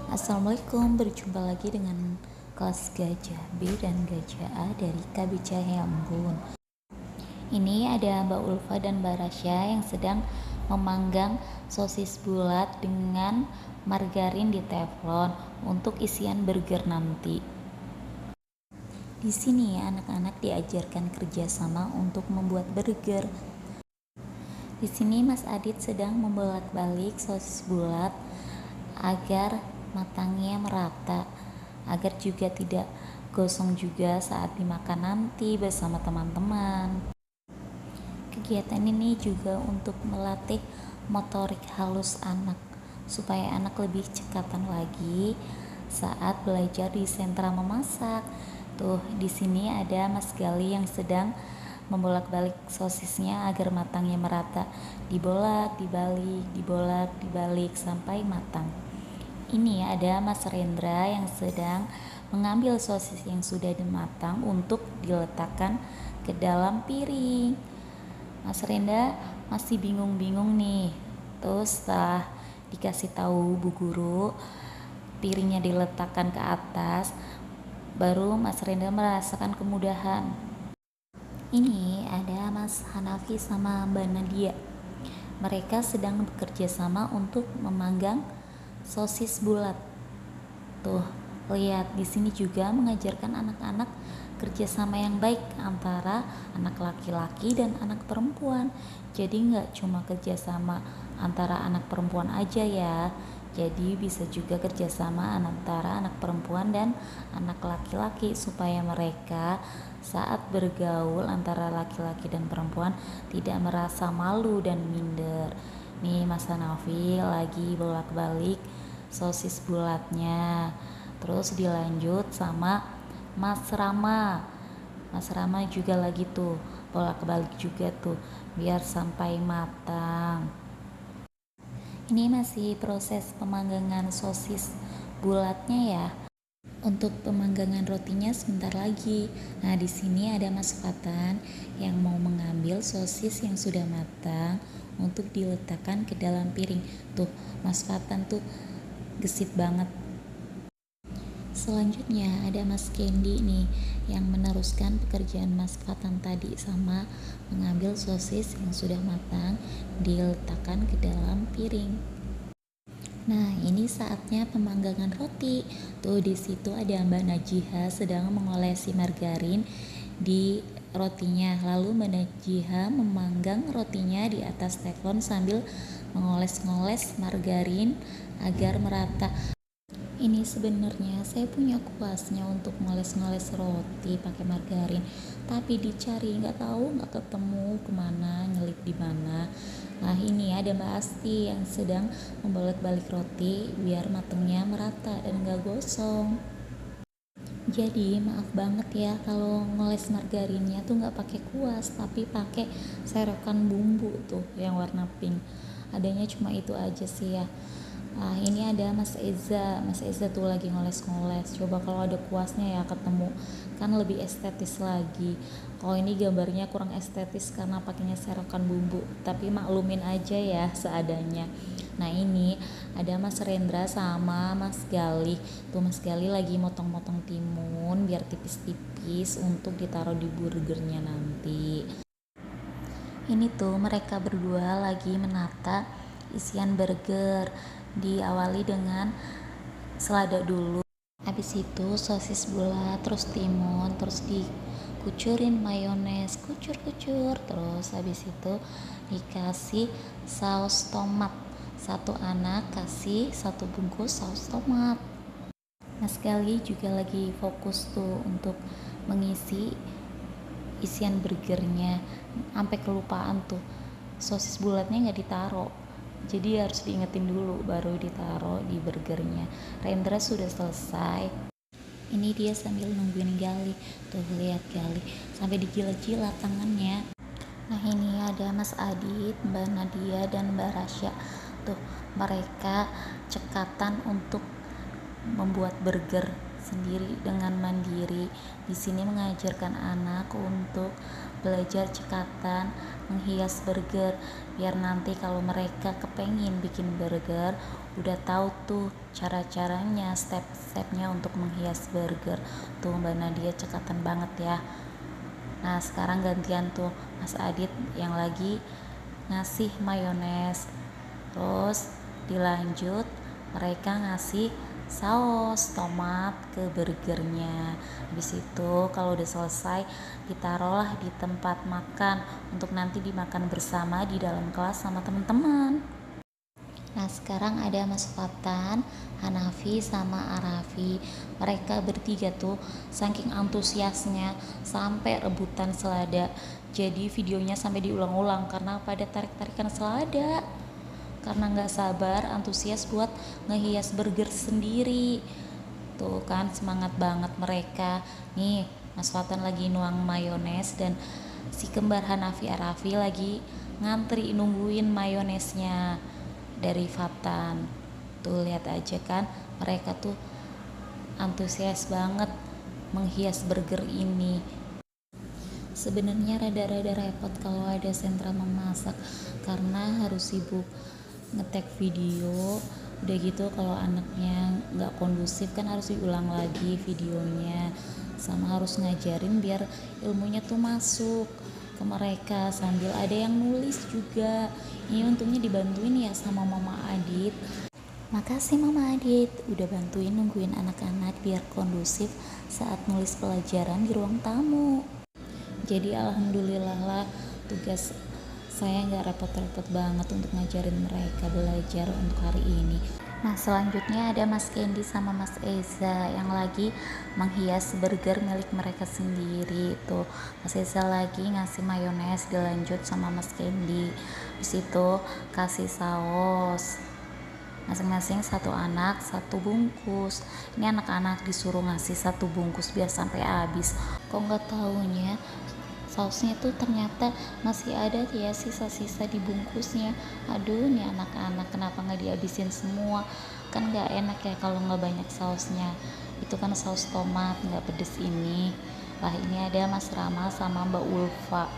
Assalamualaikum, berjumpa lagi dengan kelas Gajah B dan Gajah A dari KBC Ambon. Ini ada Mbak Ulfa dan Mbak Rasya yang sedang memanggang sosis bulat dengan margarin di teflon untuk isian burger nanti. Di sini anak-anak diajarkan kerjasama untuk membuat burger. Di sini Mas Adit sedang membolak-balik sosis bulat agar matangnya merata, agar juga tidak gosong juga saat dimakan nanti bersama teman-teman. Kegiatan ini juga untuk melatih motorik halus anak supaya anak lebih cekatan lagi saat belajar di sentra memasak. Tuh, di sini ada Mas Gali yang sedang membolak-balik sosisnya agar matangnya merata, dibolak dibalik sampai matang. Ini ada Mas Rendra yang sedang mengambil sosis yang sudah matang untuk diletakkan ke dalam piring. Mas Rendra masih bingung-bingung nih. Terus setelah dikasih tahu Bu Guru, piringnya diletakkan ke atas, baru Mas Rendra merasakan kemudahan. Ini ada Mas Hanafi sama Mbak Nadia. Mereka sedang bekerja sama untuk memanggang sosis bulat. Tuh, lihat di sini juga mengajarkan anak-anak kerjasama yang baik antara anak laki-laki dan anak perempuan. Jadi nggak cuma kerjasama antara anak perempuan aja ya. Jadi bisa juga kerjasama antara anak perempuan dan anak laki-laki supaya mereka saat bergaul antara laki-laki dan perempuan tidak merasa malu dan minder. Nih Mas Hanafi lagi bolak-balik sosis bulatnya. Terus dilanjut sama Mas Rama. Mas Rama juga lagi tuh bolak-balik juga tuh biar sampai matang. Ini masih proses pemanggangan sosis bulatnya ya. Untuk pemanggangan rotinya sebentar lagi. Nah, di sini ada Mas Fatan yang mau mengambil sosis yang sudah matang untuk diletakkan ke dalam piring. Tuh, Mas Fatan tuh gesit banget. Selanjutnya ada Mas Kendi nih yang meneruskan pekerjaan Mas Fatan tadi sama mengambil sosis yang sudah matang diletakkan ke dalam piring. Nah, ini saatnya pemanggangan roti. Tuh di situ ada Mbak Najiha sedang mengolesi margarin di rotinya. Lalu Mbak Najiha memanggang rotinya di atas teflon sambil mengoles-ngoles margarin agar merata. Ini sebenarnya saya punya kuasnya untuk ngoles-ngoles roti pakai margarin, tapi dicari nggak ketemu kemana, nyelip di mana. Nah, ini ada Mbak Asti yang sedang membolak-balik roti biar matangnya merata dan nggak gosong. Jadi maaf banget ya kalau ngoles margarinnya tuh nggak pakai kuas, tapi pakai serokan bumbu tuh yang warna pink. Adanya cuma itu aja sih ya. Nah, ini ada Mas Eza tuh lagi ngoles-ngoles. Coba kalau ada kuasnya ya ketemu, kan lebih estetis lagi. Kalau ini gambarnya kurang estetis karena pakainya serokan bumbu, tapi maklumin aja ya seadanya. Nah, ini ada Mas Rendra sama Mas Gali. Tuh Mas Gali lagi motong-motong timun biar tipis-tipis untuk ditaruh di burgernya nanti. Ini tuh mereka berdua lagi menata isian burger. Diawali dengan selada dulu, habis itu sosis bulat, terus timun, terus dikucurin mayones, kucur-kucur, terus habis itu dikasih saus tomat. Satu anak kasih 1 bungkus saus tomat. Mas Gali juga lagi fokus tuh untuk mengisi isian burgernya, sampai kelupaan tuh sosis bulatnya nggak ditaruh. Jadi harus diingetin dulu baru ditaruh di burgernya. Rendra sudah selesai. Ini dia sambil nungguin Gali. Tuh lihat Gali sampai dijilat-jilat tangannya. Nah, ini ada Mas Adit, Mbak Nadia dan Mbak Rasya. Tuh mereka cekatan untuk membuat burger sendiri dengan mandiri. Di sini mengajarkan anak untuk belajar cekatan menghias burger, biar nanti kalau mereka kepengin bikin burger udah tahu tuh cara-caranya, step-stepnya untuk menghias burger. Tuh Mbak Nadia cekatan banget ya. Nah sekarang gantian tuh Mas Adit yang lagi ngasih mayones, terus dilanjut mereka ngasih saus tomat ke burgernya. Habis itu kalau udah selesai ditaruhlah di tempat makan untuk nanti dimakan bersama di dalam kelas sama teman-teman. Nah sekarang ada Mas Fatan, Hanafi sama Arafi. Mereka bertiga tuh saking antusiasnya sampai rebutan selada. Jadi videonya sampai diulang-ulang karena pada tarik-tarikan selada, karena nggak sabar, antusias buat ngehias burger sendiri. Tuh kan semangat banget mereka. Nih Mas Fatan lagi nuang mayones dan si kembar Hanafi Arafi lagi ngantri nungguin mayonesnya dari Fatan. Tuh lihat aja kan, mereka tuh antusias banget menghias burger ini. Sebenarnya rada-rada repot kalau ada sentra memasak karena harus sibuk ngetek video. Udah gitu kalau anaknya nggak kondusif kan harus diulang lagi videonya, sama harus ngajarin biar ilmunya tuh masuk ke mereka, sambil ada yang nulis juga. Ini untungnya dibantuin ya sama Mama Adit. Makasih Mama Adit udah bantuin nungguin anak-anak biar kondusif saat nulis pelajaran di ruang tamu. Jadi alhamdulillah lah, tugas saya nggak repot-repot banget untuk ngajarin mereka belajar untuk hari ini. Nah selanjutnya ada Mas Kendi sama Mas Eza yang lagi menghias burger milik mereka sendiri. Tuh Mas Eza lagi ngasih mayones, dilanjut sama Mas Kendi. Habis itu kasih saus, masing-masing satu anak satu bungkus. Ini anak-anak disuruh ngasih satu bungkus biar sampai habis. Kok nggak taunya sausnya tuh ternyata masih ada ya sisa-sisa di bungkusnya. Aduh nih anak-anak kenapa nggak dihabisin semua, kan nggak enak ya kalau nggak banyak sausnya. Itu kan saus tomat nggak pedes ini. Lah ini ada Mas Rama sama Mbak Ulfa.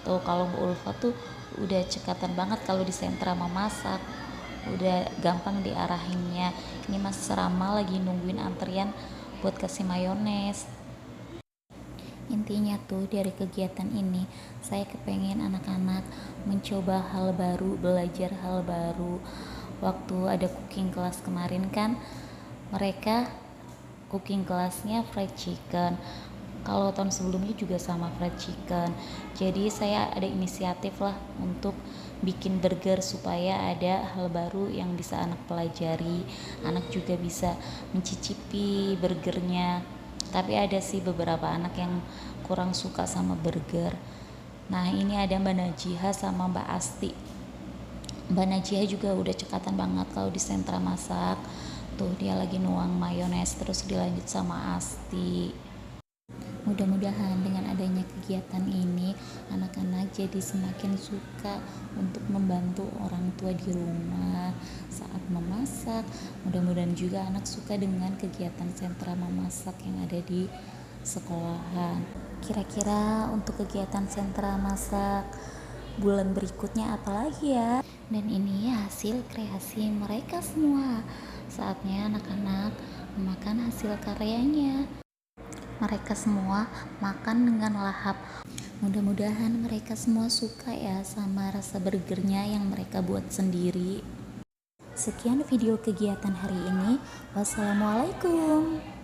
Tuh kalau Mbak Ulfa tuh udah cekatan banget kalau di sentra memasak, udah gampang diarahinnya. Ini Mas Rama lagi nungguin antrian buat kasih mayones. Intinya tuh dari kegiatan ini saya kepengen anak-anak mencoba hal baru, belajar hal baru. Waktu ada cooking class kemarin kan mereka cooking classnya fried chicken, kalau tahun sebelumnya juga sama fried chicken. Jadi saya ada inisiatif lah untuk bikin burger supaya ada hal baru yang bisa anak pelajari, anak juga bisa mencicipi burgernya. Tapi ada sih beberapa anak yang kurang suka sama burger. Nah ini ada Mbak Najiha sama Mbak Asti. Mbak Najiha juga udah cekatan banget kalau di sentra masak. Tuh dia lagi nuang mayones terus dilanjut sama Asti. Mudah-mudahan dengan adanya kegiatan ini anak-anak jadi semakin suka untuk membantu orang tua di rumah saat memasak. Mudah-mudahan juga anak suka dengan kegiatan sentra memasak yang ada di sekolahan. Kira-kira untuk kegiatan sentra masak bulan berikutnya apa lagi ya? Dan ini hasil kreasi mereka semua. Saatnya anak-anak memakan hasil karyanya. Mereka semua makan dengan lahap. Mudah-mudahan mereka semua suka ya sama rasa burgernya yang mereka buat sendiri. Sekian video kegiatan hari ini. Wassalamualaikum.